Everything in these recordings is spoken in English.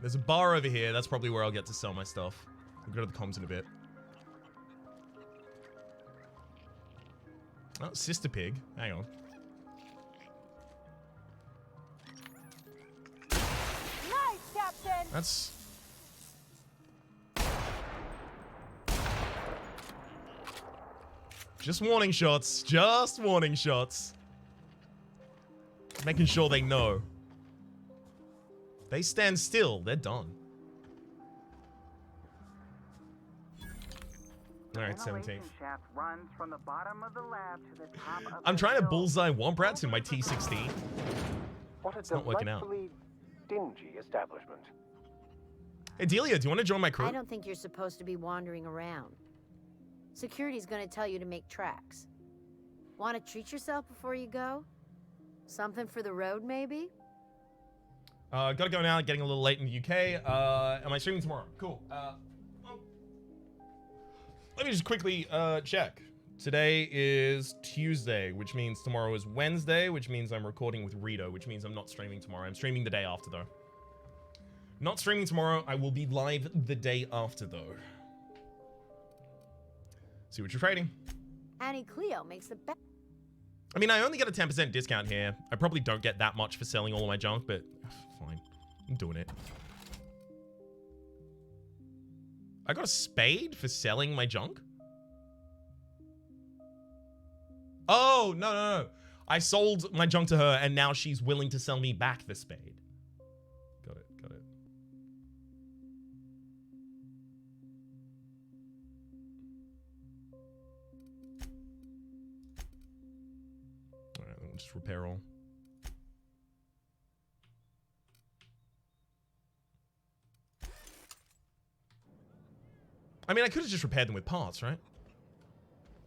There's a bar over here. That's probably where I'll get to sell my stuff. We'll go to the comms in a bit. Oh, Sister Pig. Hang on. Nice, Captain! That's... Just warning shots. Just warning shots. Making sure they know. They stand still. They're done. Alright, 17th. Runs from the bottom of the lab to the top of I'm the trying to hill. bullseye Wombrats in my T16. What a not working out. delightfully dingy establishment. Hey, Delia, do you want to join my crew? I don't think you're supposed to be wandering around. Security's gonna tell you to make tracks. Want to treat yourself before you go? Something for the road, maybe? Gotta go now, getting a little late in the UK. Am I streaming tomorrow? Cool. Well, let me just quickly check. Today is Tuesday, which means tomorrow is Wednesday, which means I'm recording with Rito, which means I'm not streaming tomorrow. I'm streaming the day after, though. Not streaming tomorrow. I will be live the day after, though. See what you're trading. Annie Cleo makes the best. I mean, I only get a 10% discount here. I probably don't get that much for selling all of my junk, but fine. I'm doing it. I got a spade for selling my junk? Oh, no. I sold my junk to her, and now she's willing to sell me back the spade. Got it. Alright, then we'll just repair all. I mean, I could have just repaired them with parts, right?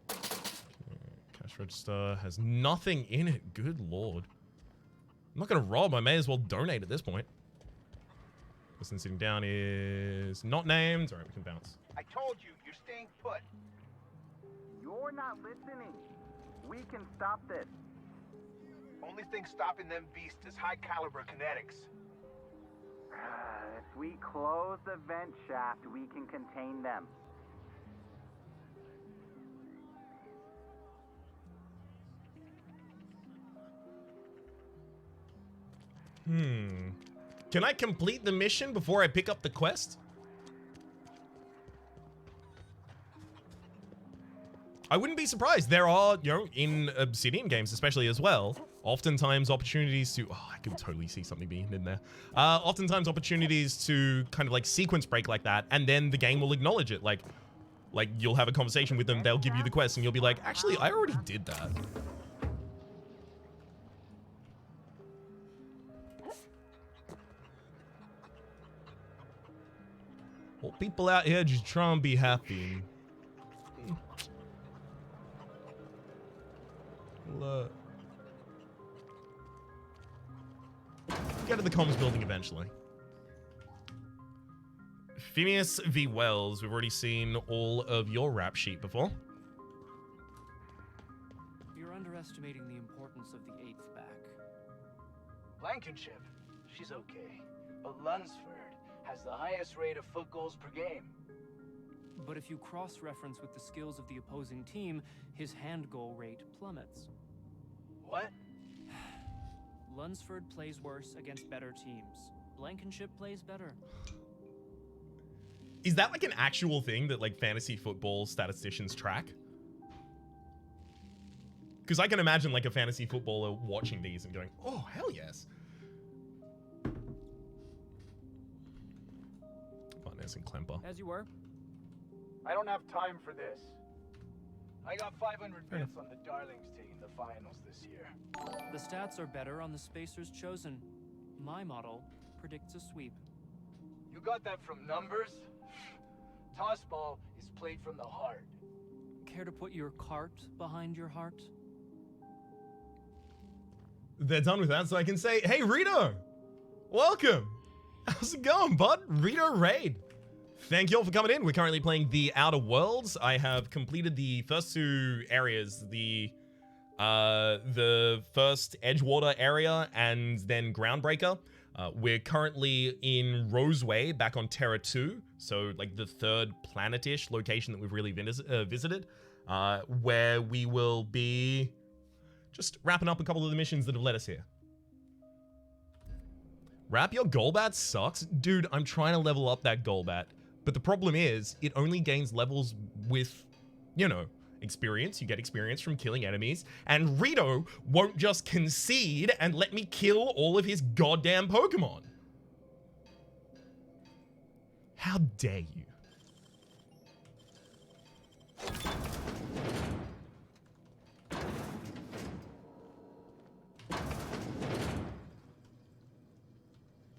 Cash register has nothing in it. Good lord. I'm not gonna rob. I may as well donate at this point. Person sitting down is not named. Alright, we can bounce. I told you, you're staying put. You're not listening. We can stop this. Only thing stopping them beasts is high caliber kinetics. If we close the vent shaft, we can contain them. Can I complete the mission before I pick up the quest? I wouldn't be surprised. There are, you know, in Obsidian games especially as well, oftentimes opportunities to... Oh, I could totally see something being in there. Oftentimes opportunities to kind of like sequence break like that, and then the game will acknowledge it. Like you'll have a conversation with them, they'll give you the quest, and you'll be like, actually, I already did that. Well, people out here just try and be happy. Look. Get to the comms building eventually. Phineas v. Wells. We've already seen all of your rap sheet before. You're underestimating the importance of the 8th back. Blankenship, she's okay. But Lunsford has the highest rate of foot goals per game. But if you cross-reference with the skills of the opposing team, his hand goal rate plummets. What? Lunsford plays worse against better teams. Blankenship plays better. Is that like an actual thing that like fantasy football statisticians track? Because I can imagine like a fantasy footballer watching these and going, oh, hell yes. Barnes and Klemper. As you were. I don't have time for this. I got 500 bits on the Darlings taking the finals this year. The stats are better on the spacers chosen. My model predicts a sweep. You got that from numbers? Tossball is played from the heart. Care to put your cart behind your heart? They're done with that, so I can say, hey, Rito! Welcome! How's it going, bud? Rito Raid. Thank you all for coming in. We're currently playing The Outer Worlds. I have completed the first two areas, the the first Edgewater area and then Groundbreaker. We're currently in Roseway, back on Terra 2, so like the third planetish location that we've really visited, where we will be just wrapping up a couple of the missions that have led us here. Wrap, your Golbat sucks? Dude, I'm trying to level up that Golbat, but the problem is it only gains levels with, you know, experience. You get experience from killing enemies, and Rito won't just concede and let me kill all of his goddamn Pokemon. How dare you?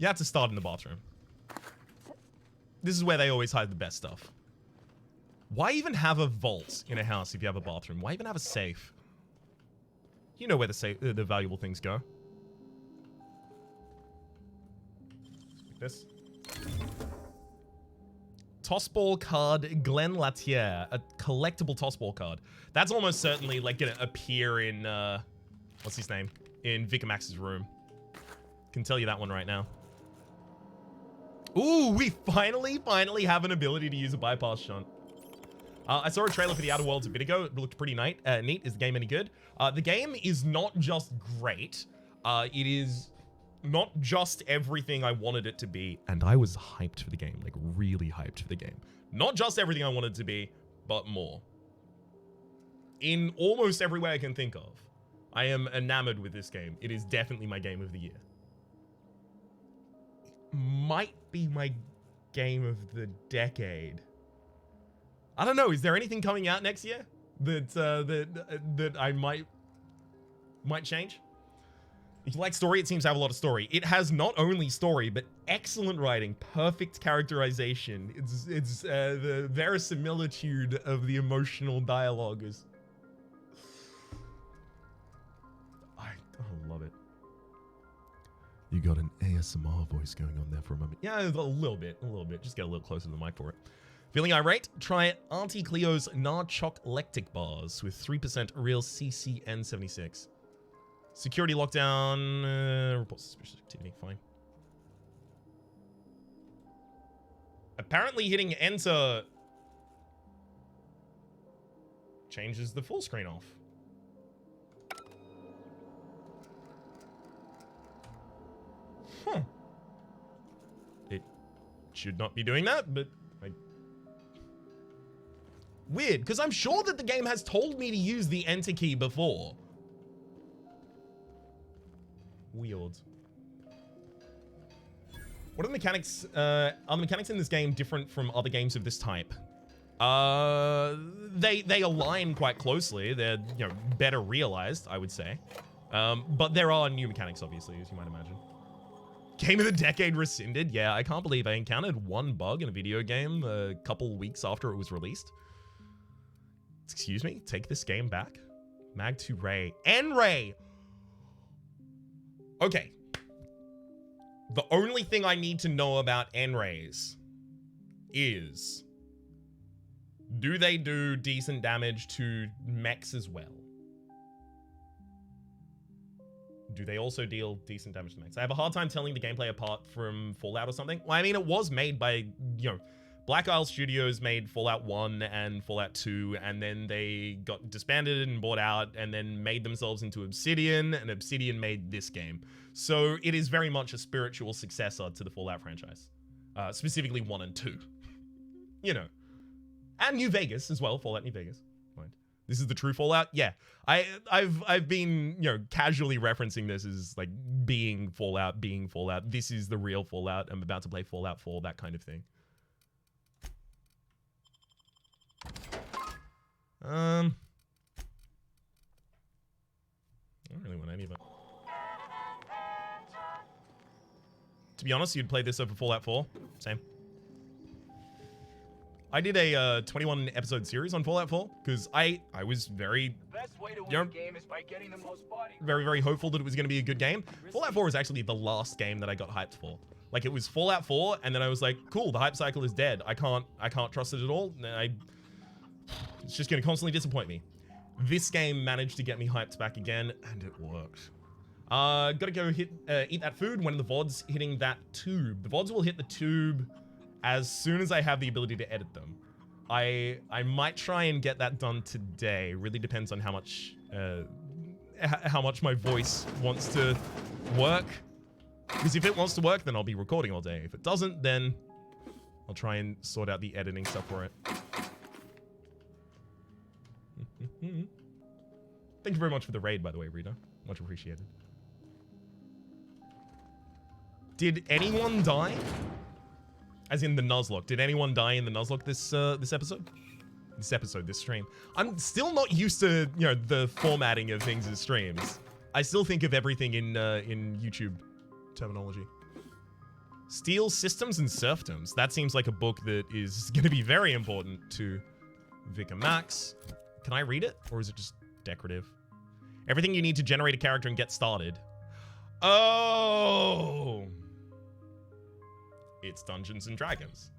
You have to start in the bathroom. This is where they always hide the best stuff. Why even have a vault in a house if you have a bathroom? Why even have a safe? You know where the valuable things go. Like this. Tossball card, Glenn Latier. A collectible tossball card. That's almost certainly like gonna appear in, what's his name? In Vicamax's room. Can tell you that one right now. Ooh, we finally have an ability to use a bypass shunt. I saw a trailer for the Outer Worlds a bit ago. It looked pretty neat. Is the game any good? The game is not just great. It is not just everything I wanted it to be. And I was hyped for the game, like really hyped for the game. Not just everything I wanted it to be, but more. In almost every way I can think of. I am enamored with this game. It is definitely my game of the year. It might be my game of the decade. I don't know. Is there anything coming out next year that that I might change? If you like story, it seems to have a lot of story. It has not only story, but excellent writing, perfect characterization. It's the verisimilitude of the emotional dialogue is. I love it. You got an ASMR voice going on there for a moment. Yeah, a little bit. Just get a little closer to the mic for it. Feeling irate? Try Auntie Cleo's Narchoc Lectic Bars with 3% real CCN76. Security lockdown. Report suspicious activity. Fine. Apparently hitting enter changes the full screen off. Huh. It should not be doing that, but weird, because I'm sure that the game has told me to use the enter key before. Weird. What are the mechanics? Are the mechanics in this game different from other games of this type? They align quite closely. They're, you know, better realized, I would say. But there are new mechanics, obviously, as you might imagine. Game of the decade rescinded? Yeah, I can't believe I encountered one bug in a video game a couple weeks after it was released. Excuse me? Take this game back? Mag 2 Ray. N-Ray! Okay. The only thing I need to know about N-Rays is, do they do decent damage to mechs as well? Do they also deal decent damage to mechs? I have a hard time telling the gameplay apart from Fallout or something. Well, I mean, it was made by, you know, Black Isle Studios made Fallout 1 and Fallout 2, and then they got disbanded and bought out, and then made themselves into Obsidian, and Obsidian made this game. So it is very much a spiritual successor to the Fallout franchise. Specifically 1 and 2. You know. And New Vegas as well, Fallout New Vegas. Mind. This is the true Fallout? Yeah. I've been, you know, casually referencing this as, like, being Fallout. This is the real Fallout. I'm about to play Fallout 4, that kind of thing. I don't really want any of it. To be honest, you'd play this over Fallout 4. Same. I did a 21 episode series on Fallout 4 because I was very, Best way to win a game is by getting the most body. very hopeful that it was going to be a good game. Fallout 4 was actually the last game that I got hyped for. Like, it was Fallout 4, and then I was like, cool, the hype cycle is dead. I can't trust it at all. It's just going to constantly disappoint me. this game managed to get me hyped back again, and it worked. Gotta go eat that food. When the VOD's hitting that tube. The VODs will hit the tube as soon as I have the ability to edit them. I might try and get that done today. Really depends on how much my voice wants to work. Because if it wants to work, then I'll be recording all day. If it doesn't, then I'll try and sort out the editing stuff for it. Thank you very much for the raid, by the way, Rita. Much appreciated. Did anyone die? As in the Nuzlocke. Did anyone die in the Nuzlocke this episode? This stream. I'm still not used to, you know, the formatting of things as streams. I still think of everything in YouTube terminology. Steel Systems and Serfdoms. That seems like a book that is going to be very important to Vic and Max. Can I read it? Or is it just decorative? Everything you need to generate a character and get started. Oh! It's Dungeons and Dragons.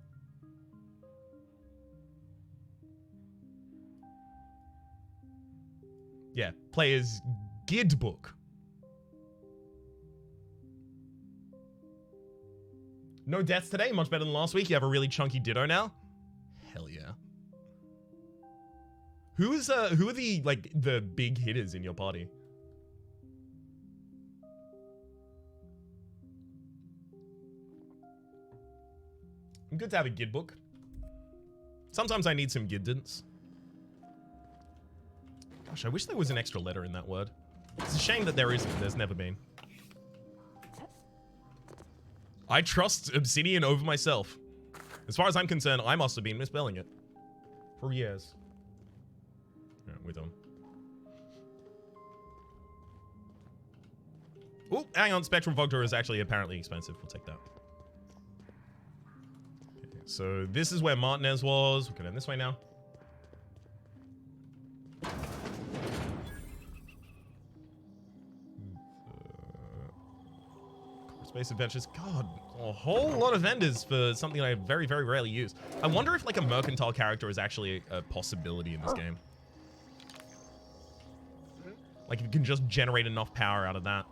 Yeah, player's guide book. No deaths today, much better than last week. You have a really chunky ditto now. Hell yeah. Who are the like the big hitters in your party? I'm good to have a guide book. Sometimes I need some guidance. Gosh, I wish there was an extra letter in that word. It's a shame that there isn't. There's never been. I trust Obsidian over myself. As far as I'm concerned, I must have been misspelling it. For years. Yeah, we're done. Oh, hang on. Spectrum Vogter is actually apparently expensive. We'll take that. Okay, so this is where Martinez was. We're going this way now. Space Adventures. God, a whole lot of vendors for something I very, very rarely use. I wonder if like a mercantile character is actually a possibility in this game. Like if you can just generate enough power out of that.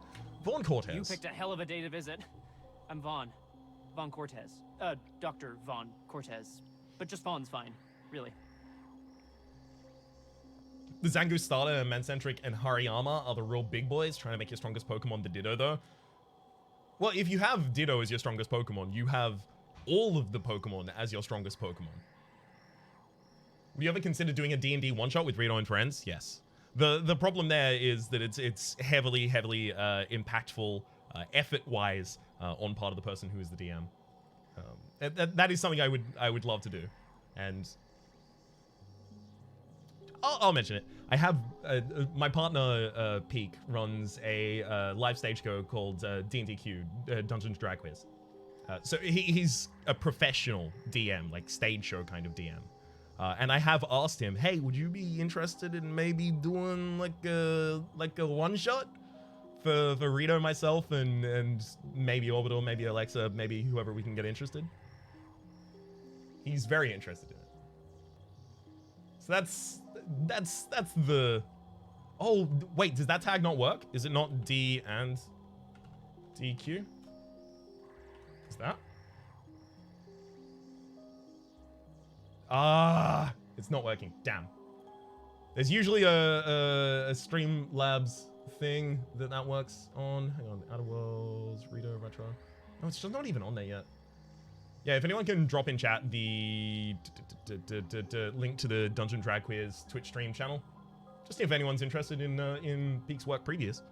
Vaughn Cortez. You picked a hell of a day to visit. I'm Vaughn. Vaughn Cortez. Dr. Vaughn Cortez. But just Vaughn's fine, really. The Zangoose Starter, Mancentric, and Hariyama are the real big boys trying to make your strongest Pokemon the Ditto though. Well, if you have Ditto as your strongest Pokemon, you have all of the Pokemon as your strongest Pokemon. Would you ever consider doing a D&D one-shot with Rito and friends? Yes. The problem there is that it's heavily impactful, effort-wise, on part of the person who is the DM. That is something I would love to do, and I'll mention it. I have my partner Peak runs a live stage show called D&DQ Dungeons Drag Quiz. So he's a professional DM, like stage show kind of DM. And I have asked him, hey, would you be interested in maybe doing like a one shot for Rito, myself, and maybe Orbital, maybe Alexa, maybe whoever we can get interested. He's very interested in it. So that's the. Oh wait, does that tag not work? Is it not D and DQ? Is that? Ah, it's not working. Damn. There's usually a Streamlabs thing that works on. Hang on, Outer Worlds, Rito, Retro. No, it's just not even on there yet. Yeah, if anyone can drop in chat the link to the Dungeon Drag Quiz Twitch stream channel, just see if anyone's interested in Peak's work previous.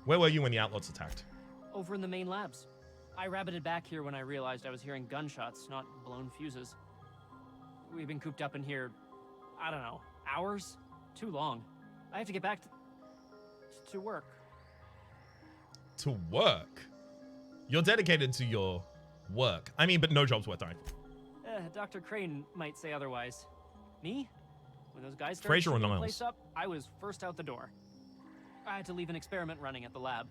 Where were you when the Outlaws attacked? Over in the main labs. I rabbited back here when I realized I was hearing gunshots, not blown fuses. We've been cooped up in here, I don't know, hours? Too long. I have to get back to work. To work? You're dedicated to your work. I mean, but no job's worth dying for. Dr. Crane might say otherwise. Me? When those guys started Fraser or shooting the Niles? place up, I was first out the door. I had to leave an experiment running at the lab.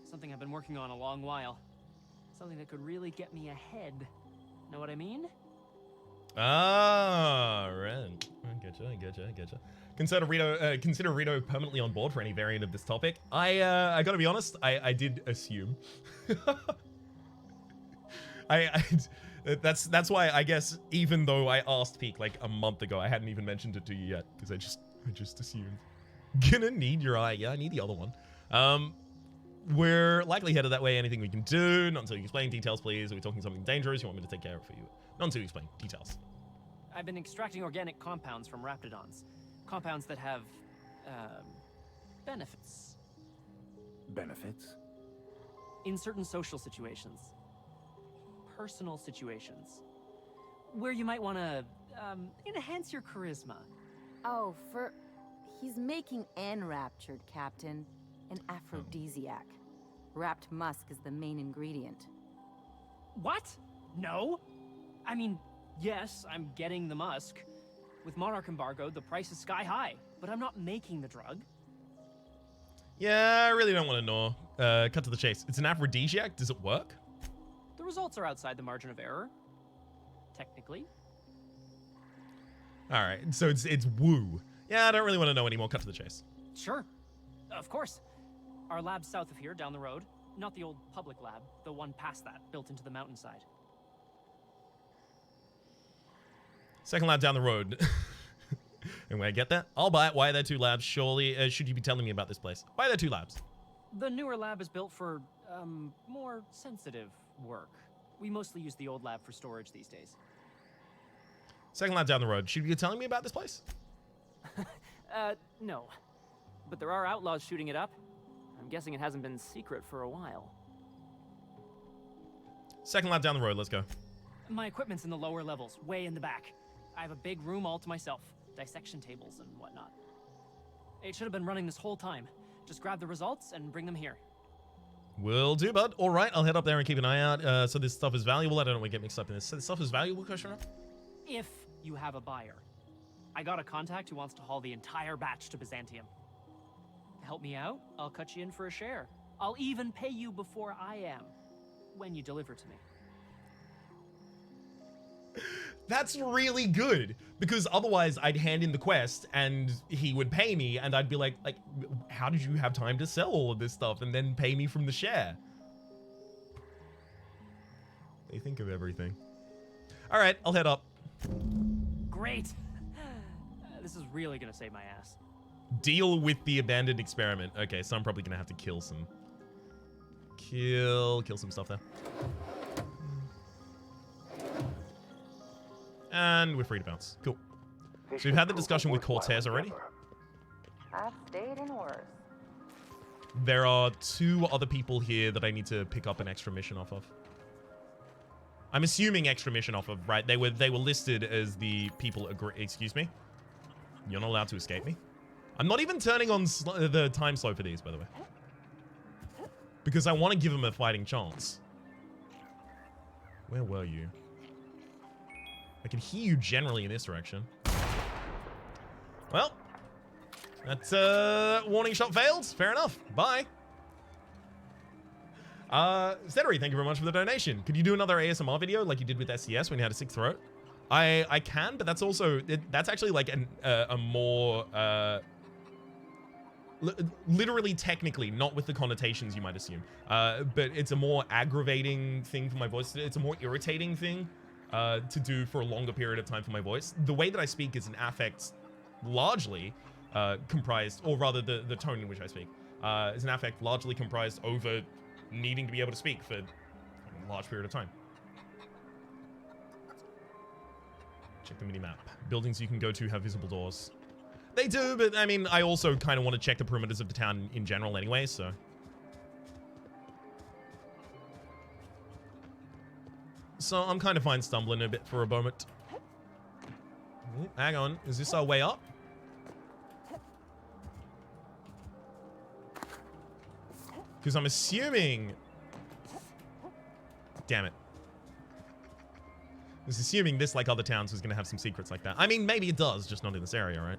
Something I've been working on a long while. Something that could really get me ahead. Know what I mean? Ah, right. I getcha. Consider Rito permanently on board for any variant of this topic. I gotta be honest, I did assume. That's why I guess even though I asked Peak like a month ago, I hadn't even mentioned it to you yet because I just assumed. Gonna need your eye. Yeah, I need the other one. We're likely headed that way. Anything we can do? Not until you explain details, please. Are we talking something dangerous? You want me to take care of it for you? Not until you explain details. I've been extracting organic compounds from raptidons. Compounds that have, benefits. Benefits? In certain social situations. Personal situations. Where you might want to, enhance your charisma. Oh, he's making enraptured, Captain. An aphrodisiac. Wrapped musk is the main ingredient. What? No? I mean, yes, I'm getting the musk. With Monarch embargo, the price is sky high, but I'm not making the drug. Yeah, I really don't want to know. Cut to the chase. It's an aphrodisiac. Does it work? The results are outside the margin of error. Technically. All right, so it's woo. Yeah, I don't really want to know anymore. Cut to the chase. Sure. Of course. Our lab's south of here, down the road. Not the old public lab, the one past that, built into the mountainside. Second lab down the road. And when I get that, I'll buy it. Why are there two labs? Surely, should you be telling me about this place? Why are there two labs? The newer lab is built for, more sensitive work. We mostly use the old lab for storage these days. Second lab down the road. Should you be telling me about this place? No. But there are outlaws shooting it up. I'm guessing it hasn't been secret for a while. Second lab down the road. Let's go. My equipment's in the lower levels, way in the back. I have a big room all to myself. Dissection tables and whatnot. It should have been running this whole time. Just grab the results and bring them here. Will do, bud. All right, I'll head up there and keep an eye out. So this stuff is valuable. I don't know what get mixed up in this. So this stuff is valuable, question mark? If you have a buyer. I got a contact who wants to haul the entire batch to Byzantium. Help me out, I'll cut you in for a share. I'll even pay you before I am, when you deliver to me. That's really good, because otherwise I'd hand in the quest and he would pay me and I'd be like, how did you have time to sell all of this stuff and then pay me from the share? They think of everything. All right, I'll head up. Great. This is really gonna save my ass. Deal with the abandoned experiment. Okay, so I'm probably gonna have to kill some stuff there. And we're free to bounce. Cool. So we've had the discussion with Cortez already. I've stayed in worse. There are two other people here that I need to pick up an extra mission off of. I'm assuming extra mission off of, right? They were listed as the people. Excuse me. You're not allowed to escape me. I'm not even turning on the time slow for these, by the way, because I want to give them a fighting chance. Where were you? I can hear you generally in this direction. Well, that warning shot failed. Fair enough. Bye. Cedric, thank you very much for the donation. Could you do another ASMR video like you did with SCS when you had a sick throat? I can, but that's also that's actually like a more literally, technically, not with the connotations you might assume, but it's a more aggravating thing for my voice. It's a more irritating thing to do for a longer period of time for my voice. The way that I speak is an affect largely comprised, or rather the tone in which I speak, is an affect largely comprised over needing to be able to speak for a large period of time. Check the mini-map. Buildings you can go to have visible doors. They do, but I mean, I also kind of want to check the perimeters of the town in general anyway, so. So I'm kind of fine stumbling a bit for a moment. Ooh, hang on, is this our way up? Because I'm assuming... Damn it. I was assuming this, like other towns, was going to have some secrets like that. I mean, maybe it does, just not in this area, right?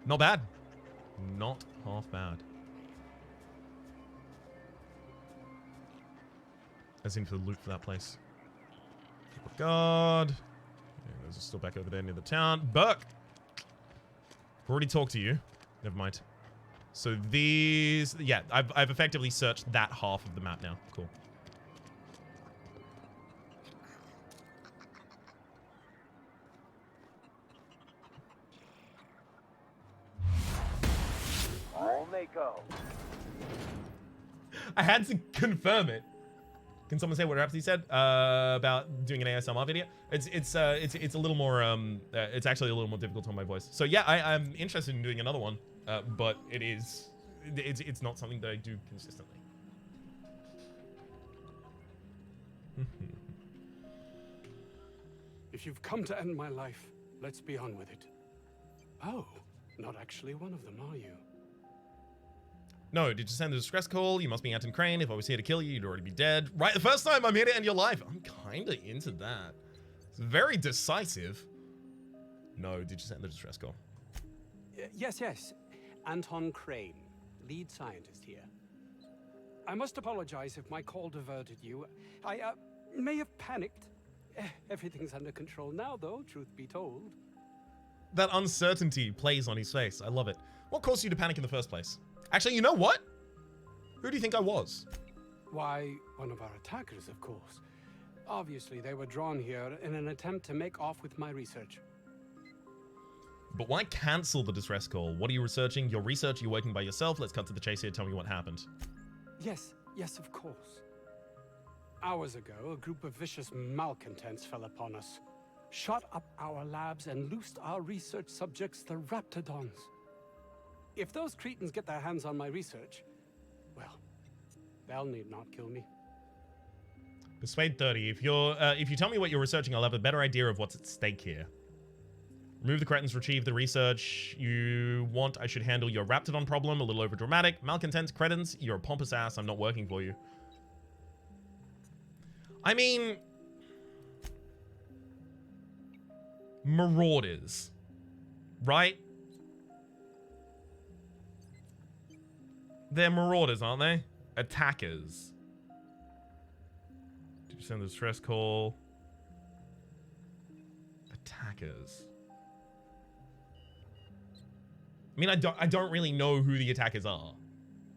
Not bad. Not half bad. As in for the loot for that place. Keep a guard. Yeah, those are still back over there near the town. Burke! I've already talked to you. Never mind. So these... Yeah, I've effectively searched that half of the map now. Cool. On they go. I had to confirm it. Can someone say what Rhapsody said about doing an ASMR video? It's a little more it's actually a little more difficult on my voice. So yeah, I'm interested in doing another one, but it's not something that I do consistently. If you've come to end my life, let's be on with it. Oh, not actually one of them, are you? No, did you send a distress call? You must be Anton Crane. If I was here to kill you, you'd already be dead. Right, the first time I'm here to end your life. I'm kinda into that. It's very decisive. No, did you send the distress call? Yes. Anton Crane, lead scientist here. I must apologize if my call diverted you. I may have panicked. Everything's under control now, though, truth be told. That uncertainty plays on his face. I love it. What caused you to panic in the first place? Actually, you know what? Who do you think I was? Why, one of our attackers, of course. Obviously, they were drawn here in an attempt to make off with my research. But why cancel the distress call? What are you researching? Your research, you're working by yourself. Let's cut to the chase here. Tell me what happened. Yes, of course. Hours ago, a group of vicious malcontents fell upon us, shot up our labs, and loosed our research subjects, the Raptidons. If those cretins get their hands on my research, well, they'll need not kill me. Persuade 30. If you tell me what you're researching, I'll have a better idea of what's at stake here. Remove the cretins, retrieve the research you want. I should handle your Raptidon problem. A little over dramatic. Malcontent, cretins, you're a pompous ass. I'm not working for you. I mean, marauders, right? They're marauders, aren't they? Attackers. Did you send the distress call? Attackers. I mean, I don't really know who the attackers are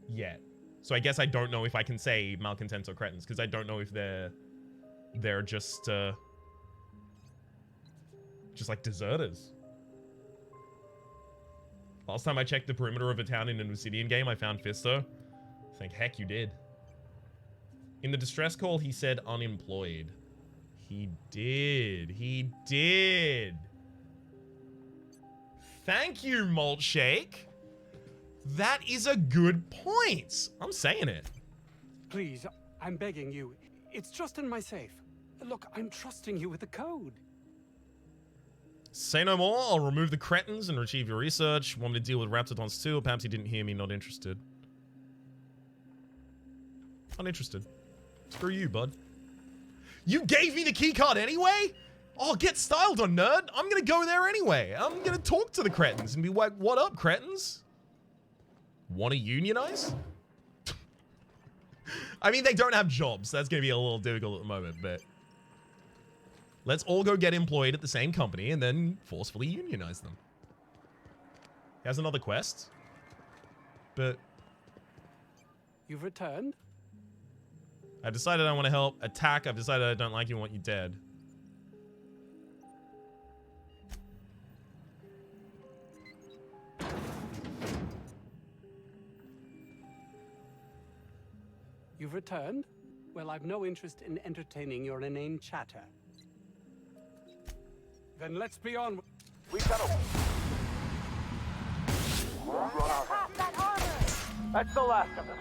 yet. So I guess I don't know if I can say malcontents or cretins, because I don't know if they're just like deserters. Last time I checked the perimeter of a town in an Obsidian game, I found Fisto. Thank heck you did. In the distress call, he said unemployed. He did. He did. Thank you, Malt Shake. That is a good point. I'm saying it. Please, I'm begging you. It's just in my safe. Look, I'm trusting you with the code. Say no more. I'll remove the cretins and retrieve your research. Want me to deal with Raptidons too? Or perhaps you didn't hear me, not interested. Uninterested. Screw you, bud. You gave me the keycard anyway? Oh, get styled on, nerd. I'm gonna go there anyway. I'm gonna talk to the cretins and be like, what up, cretins? Wanna unionize? I mean, they don't have jobs. So that's gonna be a little difficult at the moment, but... Let's all go get employed at the same company and then forcefully unionize them. He has another quest. But... You've returned? I've decided I want to help. Attack. I've decided I don't like you and want you dead. You've returned? Well, I've no interest in entertaining your inane chatter. Then let's be on. We've got a... That's the last of them.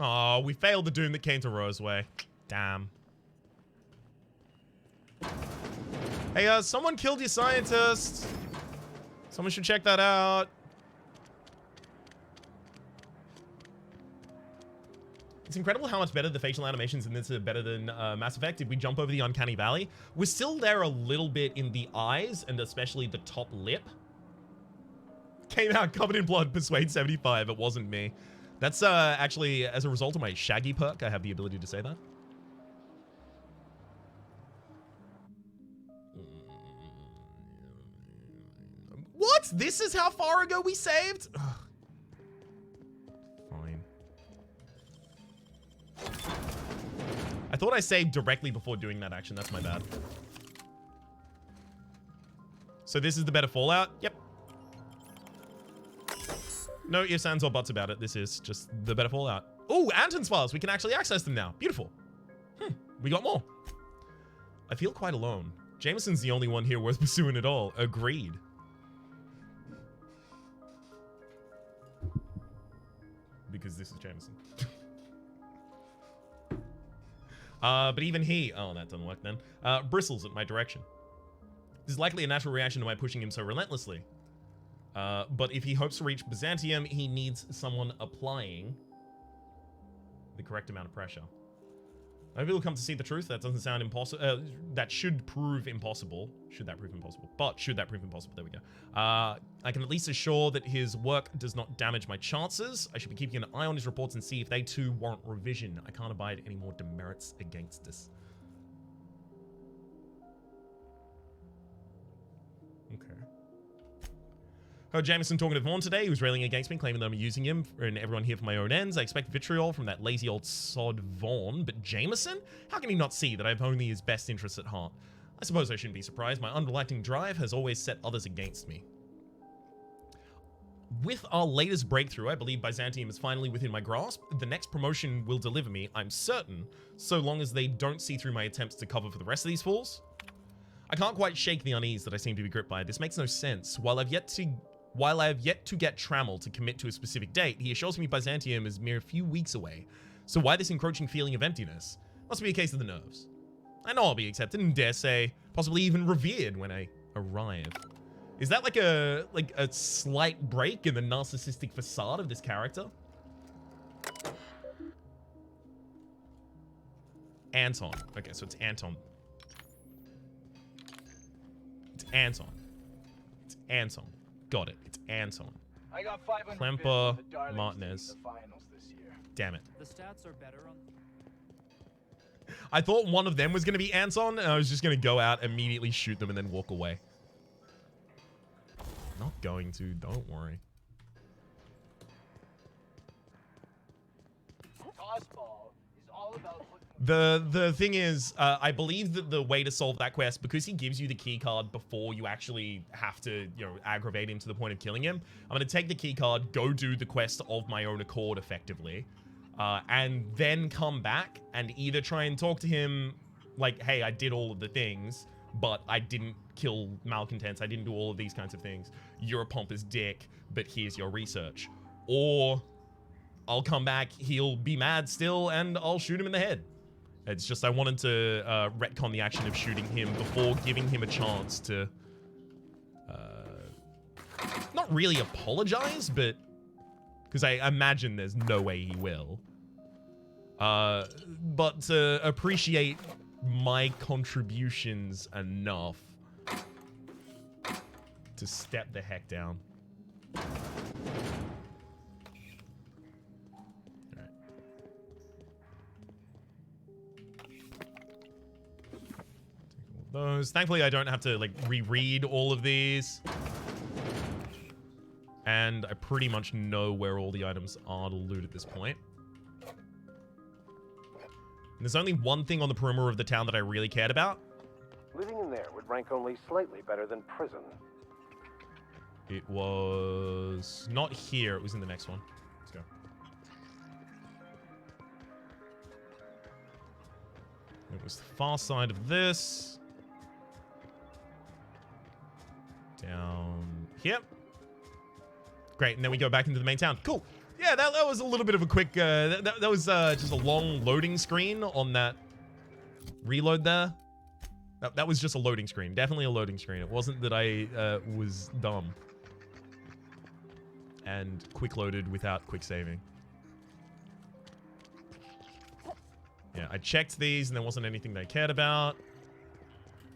Oh, we failed the doom that came to Roseway. Damn. Hey, someone killed your scientist. Someone should check that out. It's incredible how much better the facial animations in this are better than Mass Effect. Did we jump over the Uncanny Valley? We're still there a little bit in the eyes and especially the top lip. Came out covered in blood, persuade 75. It wasn't me. That's actually, as a result of my Shaggy perk, I have the ability to say that. What? This is how far ago we saved? Ugh. Fine. I thought I saved directly before doing that action. That's my bad. So this is the better Fallout? Yep. No ifs, ands, or buts about it. This is just the better Fallout. Oh, Anton's files. We can actually access them now. Beautiful. We got more. I feel quite alone. Jameson's the only one here worth pursuing at all. Agreed. Because this is Jameson. But even he... Oh, that doesn't work then. Bristles at my direction. This is likely a natural reaction to my pushing him so relentlessly. But if he hopes to reach Byzantium, he needs someone applying the correct amount of pressure. I hope he'll come to see the truth. That doesn't sound impossible. That should prove impossible. Should that prove impossible? But should that prove impossible? There we go. I can at least assure that his work does not damage my chances. I should be keeping an eye on his reports and see if they too warrant revision. I can't abide any more demerits against this. Okay. Heard Jameson talking to Vaughn today. He was railing against me, claiming that I'm using him and everyone here for my own ends. I expect vitriol from that lazy old sod Vaughn, but Jameson? How can he not see that I have only his best interests at heart? I suppose I shouldn't be surprised. My underlighting drive has always set others against me. With our latest breakthrough, I believe Byzantium is finally within my grasp. The next promotion will deliver me, I'm certain, so long as they don't see through my attempts to cover for the rest of these fools. I can't quite shake the unease that I seem to be gripped by. This makes no sense. While I have yet to get Trammell to commit to a specific date, he assures me Byzantium is mere few weeks away. So why this encroaching feeling of emptiness? Must be a case of the nerves. I know I'll be accepted and dare say, possibly even revered when I arrive. Is that like a slight break in the narcissistic facade of this character? Anton. Okay, so it's Anton. It's Anton. It's Anton. Got it. It's Anton. I got 500 Klemper, bids for the Darlings Martinez. to lead the finals this year. Damn it. The stats are better on... I thought one of them was going to be Anton, and I was just going to go out, immediately shoot them, and then walk away. Not going to, don't worry. Tossball is all about The thing is, I believe that the way to solve that quest, because he gives you the key card before you actually have to, you know, aggravate him to the point of killing him, I'm going to take the key card, go do the quest of my own accord, effectively, and then come back and either try and talk to him like, hey, I did all of the things, but I didn't kill malcontents, I didn't do all of these kinds of things. You're a pompous dick, but here's your research. Or I'll come back, he'll be mad still, and I'll shoot him in the head. It's just I wanted to retcon the action of shooting him before giving him a chance to not really apologize, but because I imagine there's no way he will. But to appreciate my contributions enough to step the heck down. Those. Thankfully, I don't have to like reread all of these. And I pretty much know where all the items are to loot at this point. And there's only one thing on the perimeter of the town that I really cared about. Living in there would rank only slightly better than prison. It was not here. It was in the next one. Let's go. It was the far side of this. Down here. Great, and then we go back into the main town. Cool. Yeah, that was a little bit of a quick... that was just a long loading screen on that reload there. That was just a loading screen. Definitely a loading screen. It wasn't that I was dumb and quick loaded without quick saving. Yeah, I checked these and there wasn't anything they cared about.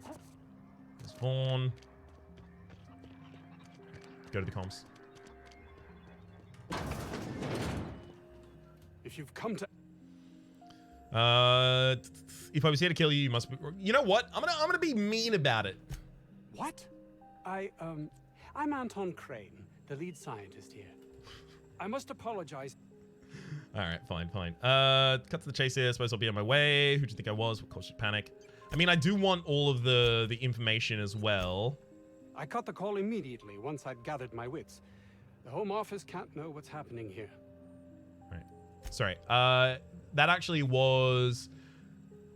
There's Vaughn. Go to the comms. If you've come to... If I was here to kill you, you must be... You know what? I'm gonna be mean about it. What? I'm Anton Crane, the lead scientist here. I must apologize. All right, fine. Cut to the chase here. Suppose I'll be on my way. Who do you think I was? What caused you panic? I mean, I do want all of the information as well. I cut the call immediately once I'd gathered my wits. The Home Office can't know what's happening here. Right. Sorry. That actually was...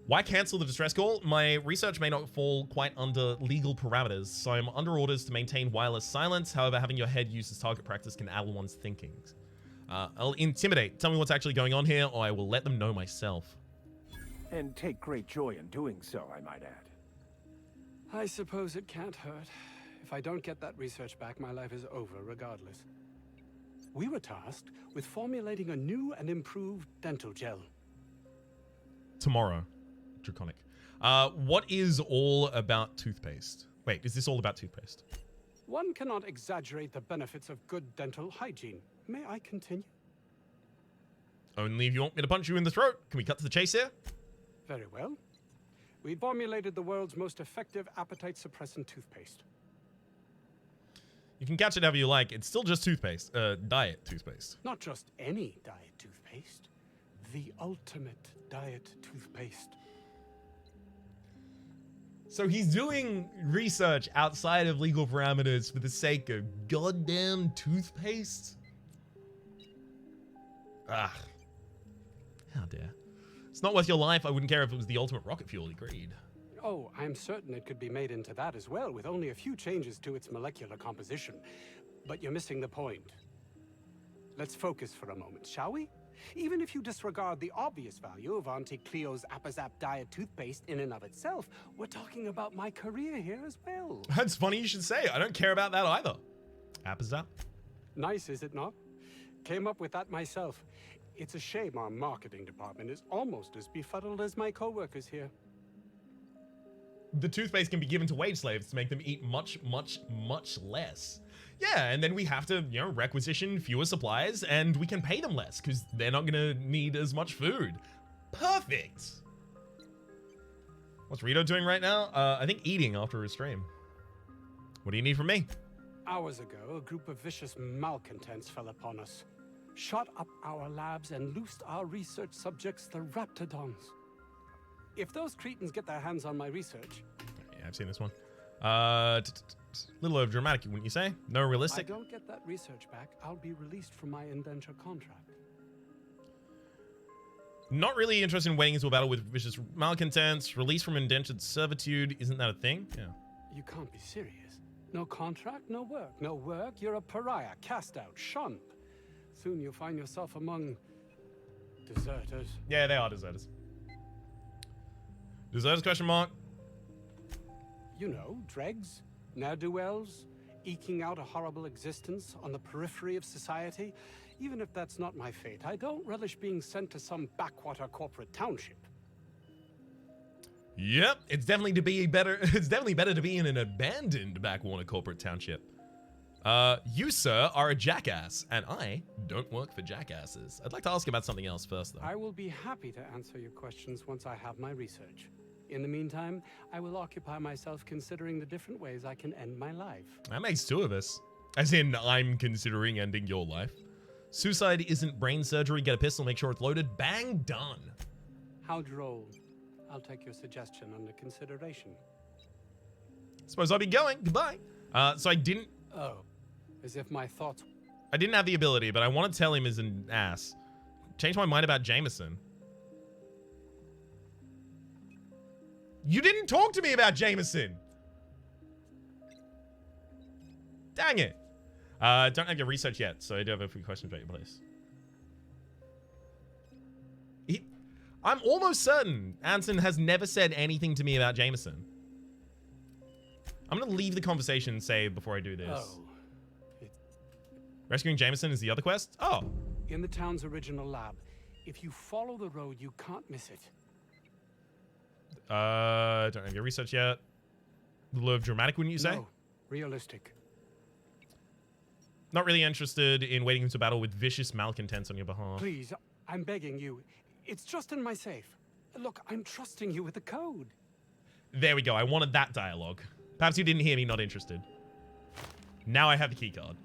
Why cancel the distress call? My research may not fall quite under legal parameters, so I'm under orders to maintain wireless silence. However, having your head used as target practice can addle one's thinking. I'll intimidate. Tell me what's actually going on here, or I will let them know myself. And take great joy in doing so, I might add. I suppose it can't hurt. If I don't get that research back, my life is over regardless. We were tasked with formulating a new and improved dental gel. Tomorrow. Draconic. What is all about toothpaste? Wait, is this all about toothpaste? One cannot exaggerate the benefits of good dental hygiene. May I continue? Only if you want me to punch you in the throat. Can we cut to the chase here? Very well. We formulated the world's most effective appetite suppressant toothpaste. You can catch it however you like. It's still just toothpaste. Diet toothpaste. Not just any diet toothpaste. The ultimate diet toothpaste. So he's doing research outside of legal parameters for the sake of goddamn toothpaste? Ah. How dare. It's not worth your life. I wouldn't care if it was the ultimate rocket fuel. Agreed. Oh, I'm certain it could be made into that as well, with only a few changes to its molecular composition. But you're missing the point. Let's focus for a moment, shall we? Even if you disregard the obvious value of Auntie Cleo's Appazap diet toothpaste in and of itself, we're talking about my career here as well. That's funny you should say. I don't care about that either. Appazap? Nice, is it not? Came up with that myself. It's a shame our marketing department is almost as befuddled as my co-workers here. The toothpaste can be given to wage slaves to make them eat much, much, much less. Yeah, and then we have to, you know, requisition fewer supplies, and we can pay them less because they're not gonna need as much food. Perfect. What's Rito doing right now? I think eating after his stream. What do you need from me? Hours ago, a group of vicious malcontents fell upon us, shot up our labs, and loosed our research subjects, the Raptidons. If those cretins get their hands on my research... Yeah, I've seen this one. Little over dramatic, wouldn't you say? No realistic? I don't get that research back, I'll be released from my indenture contract. Not really interested in wading into a battle with vicious malcontents. Released from indentured servitude. Isn't that a thing? Yeah. You can't be serious. No contract, no work. No work, you're a pariah, cast out, shunned. Soon you'll find yourself among... deserters. Yeah, they are deserters. Deserters, question mark? You know, dregs, ne'er-do-wells, eking out a horrible existence on the periphery of society. Even if that's not my fate, I don't relish being sent to some backwater corporate township. Yep, it's definitely better to be in an abandoned backwater corporate township. You, sir, are a jackass, and I don't work for jackasses. I'd like to ask about something else first, though. I will be happy to answer your questions once I have my research. In the meantime, I will occupy myself considering the different ways I can end my life. That makes two of us. As in, I'm considering ending your life. Suicide isn't brain surgery. Get a pistol, make sure it's loaded. Bang, done. How droll. I'll take your suggestion under consideration. Suppose I'll be going. Goodbye. So I didn't... Oh, as if my thoughts... I didn't have the ability, but I want to tell him he's an ass. Changed my mind about Jameson. You didn't talk to me about Jameson. Dang it. Don't have your research yet, so I do have a few questions about your place. I'm almost certain Anton has never said anything to me about Jameson. I'm going to leave the conversation saved before I do this. Oh. Rescuing Jameson is the other quest? Oh. In the town's original lab. If you follow the road, you can't miss it. Don't have your research yet. A little dramatic, wouldn't you say? No, realistic. Not really interested in wading into battle with vicious malcontents on your behalf. Please, I'm begging you. It's just in my safe. Look, I'm trusting you with the code. There we go. I wanted that dialogue. Perhaps you didn't hear me, not interested. Now I have the key card.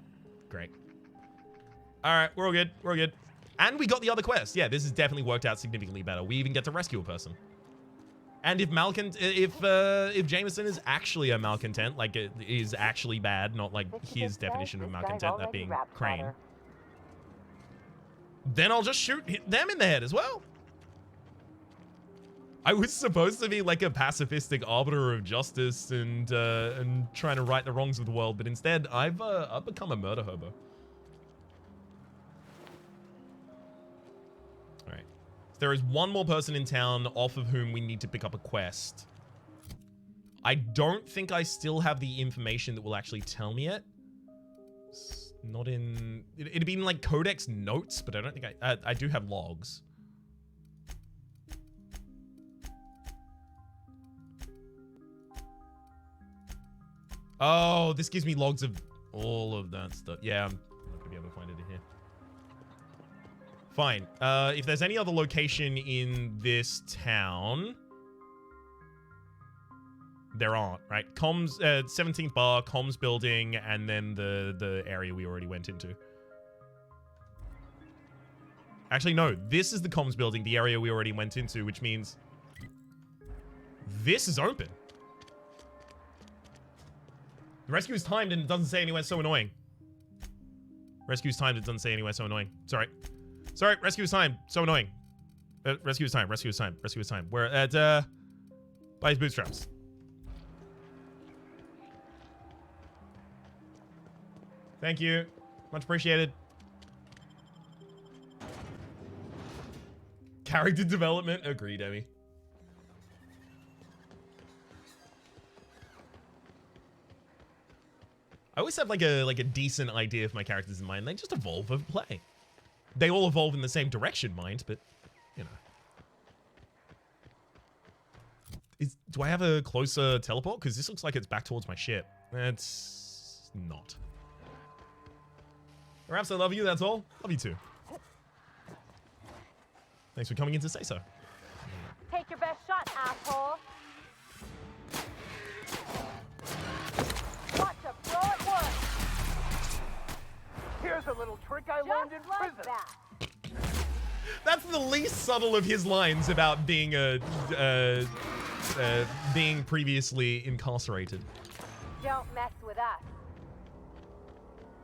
Great. All right, we're all good. We're all good. And we got the other quest. Yeah, this has definitely worked out significantly better. We even get to rescue a person. And if Jameson is actually a malcontent, like it is actually bad, not like his definition of malcontent, that being Crane, then I'll just shoot them in the head as well. I was supposed to be like a pacifistic arbiter of justice and trying to right the wrongs of the world, but instead I've become a murder hobo. All right, so there is one more person in town off of whom we need to pick up a quest. I don't think I still have the information that will actually tell me it. It's not in. It'd be in like Codex notes, but I don't think I do have logs. Oh, this gives me logs of all of that stuff. Yeah, I'm not gonna be able to find it in here. Fine. If there's any other location in this town, there aren't, right? Comms, 17th bar, comms building, and then the area we already went into. Actually, no. This is the comms building, the area we already went into, which means this is open. The rescue is timed and it doesn't say anywhere, so annoying. Rescue is timed, it doesn't say anywhere, so annoying. Sorry. Sorry, rescue is timed, so annoying. Rescue is timed, rescue is timed, rescue is timed. We're at, by his bootstraps. Thank you. Much appreciated. Character development. Agreed, Emmy. I always have like a decent idea of my characters in mind. They just evolve over play. They all evolve in the same direction, mind, but you know. Do I have a closer teleport? Because this looks like it's back towards my ship. It's not. Perhaps I love you, that's all. Love you too. Thanks for coming in to say so. Take your best shot, asshole. Watch a pro at work. Here's a little trick I Just learned in like prison. that. That's the least subtle of his lines about being being previously incarcerated. Don't mess with us.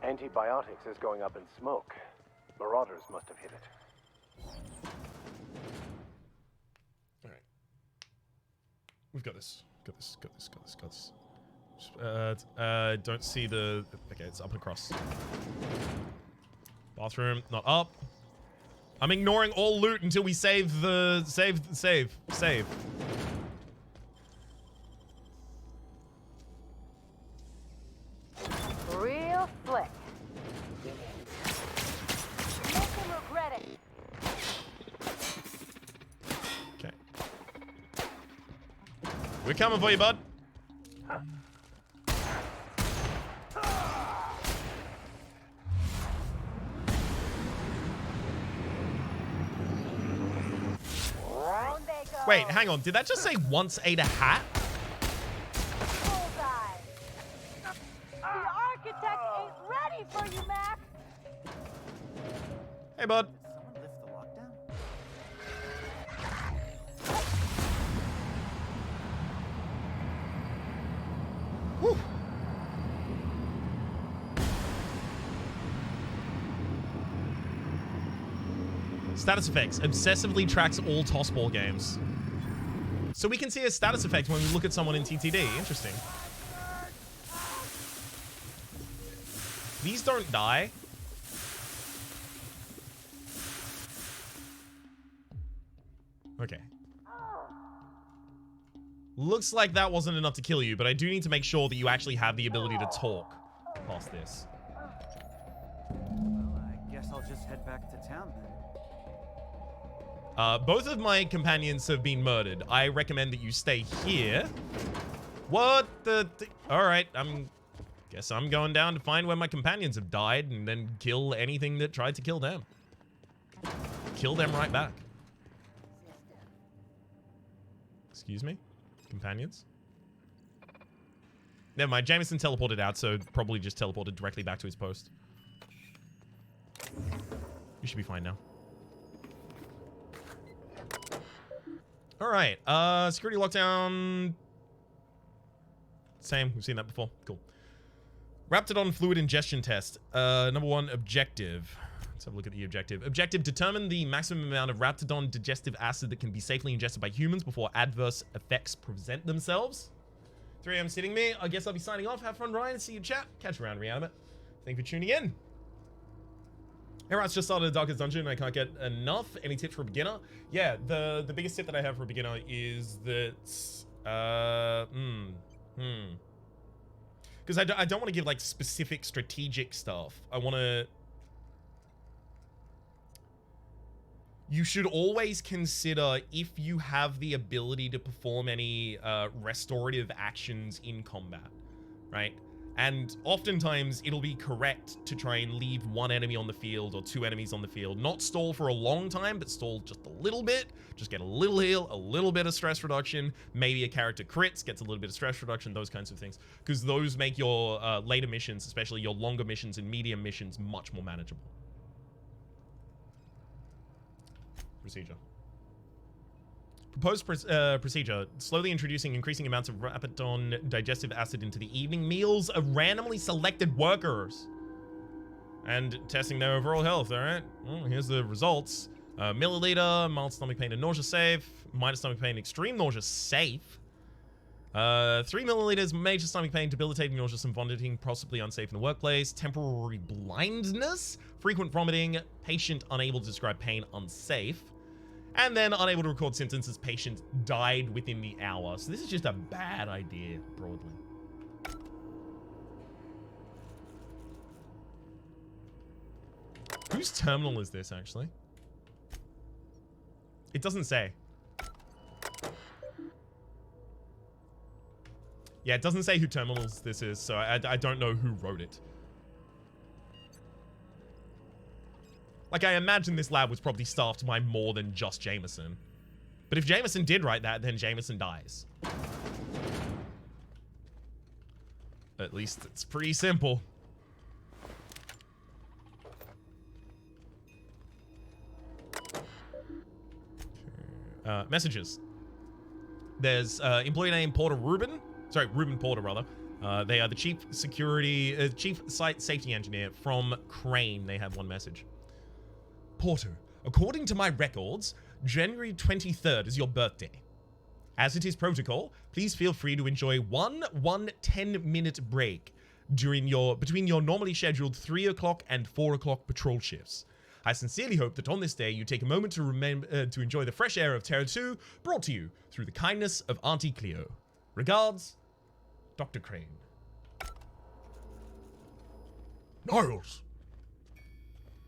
Antibiotics is going up in smoke. Marauders must have hit it. All right. We've got this. Got this. Got this. Got this. Got this. Don't see the... Okay, it's up and across. Bathroom, not up. I'm ignoring all loot until we save the... Save. Real slick. Make him regret it. Okay. We're coming for you, bud. Down they go. Wait, hang on. Did that just say once ate a hat? Bullseye. The architect ain't ready for you, Max. Hey, bud. Someone lift the lockdown? Whew. Status effects. Obsessively tracks all tossball games. So we can see a status effect when we look at someone in TTD. Interesting. These don't die. Okay. Looks like that wasn't enough to kill you, but I do need to make sure that you actually have the ability to talk past this. Well, I guess I'll just head back to town then. Both of my companions have been murdered. I recommend that you stay here. What the... All right, guess I'm going down to find where my companions have died and then kill anything that tried to kill them. kill them right back. Excuse me? Companions? Never mind, Jameson teleported out, so probably just teleported directly back to his post. You should be fine now. Alright, security lockdown. Same, we've seen that before. Cool. Raptidon fluid ingestion test. Number 1, objective. Let's have a look at the objective. Objective, determine the maximum amount of Raptidon digestive acid that can be safely ingested by humans before adverse effects present themselves. 3 a.m. sitting me. I guess I'll be signing off. Have fun, Ryan. See you, chat. Catch you around, Reanimate. Thank you for tuning in. Alright, just started the Darkest Dungeon. I can't get enough. Any tips for a beginner? Yeah, the biggest tip that I have for a beginner is that... Because I don't want to give, like, specific strategic stuff. I want to... You should always consider if you have the ability to perform any restorative actions in combat, right? And oftentimes, it'll be correct to try and leave 1 enemy on the field or 2 enemies on the field. Not stall for a long time, but stall just a little bit. Just get a little heal, a little bit of stress reduction. Maybe a character crits, gets a little bit of stress reduction, those kinds of things. Because those make your later missions, especially your longer missions and medium missions, much more manageable. Procedure. Proposed procedure, slowly introducing increasing amounts of Rapidon digestive acid into the evening meals of randomly selected workers. And testing their overall health, alright? Well, here's the results. Milliliter, mild stomach pain and nausea safe. Minor stomach pain, extreme nausea safe. 3 milliliters, major stomach pain, debilitating nausea and vomiting, possibly unsafe in the workplace. Temporary blindness, frequent vomiting, patient unable to describe pain, unsafe. And then unable to record symptoms as patient died within the hour. So this is just a bad idea, broadly. Whose terminal is this, actually? It doesn't say. Yeah, it doesn't say who terminals this is, so I don't know who wrote it. Like, I imagine this lab was probably staffed by more than just Jameson. But if Jameson did write that, then Jameson dies. At least it's pretty simple. Messages. There's employee name Porter Rubin. Sorry, Ruben Porter, rather. They are the chief site safety engineer from Crane. They have one message. Porter, according to my records, January 23rd is your birthday. As it is protocol, please feel free to enjoy one 10-minute break between your normally scheduled 3 o'clock and 4 o'clock patrol shifts. I sincerely hope that on this day you take a moment to enjoy the fresh air of Terra 2, brought to you through the kindness of Auntie Cleo. Regards, Dr. Crane. Niles!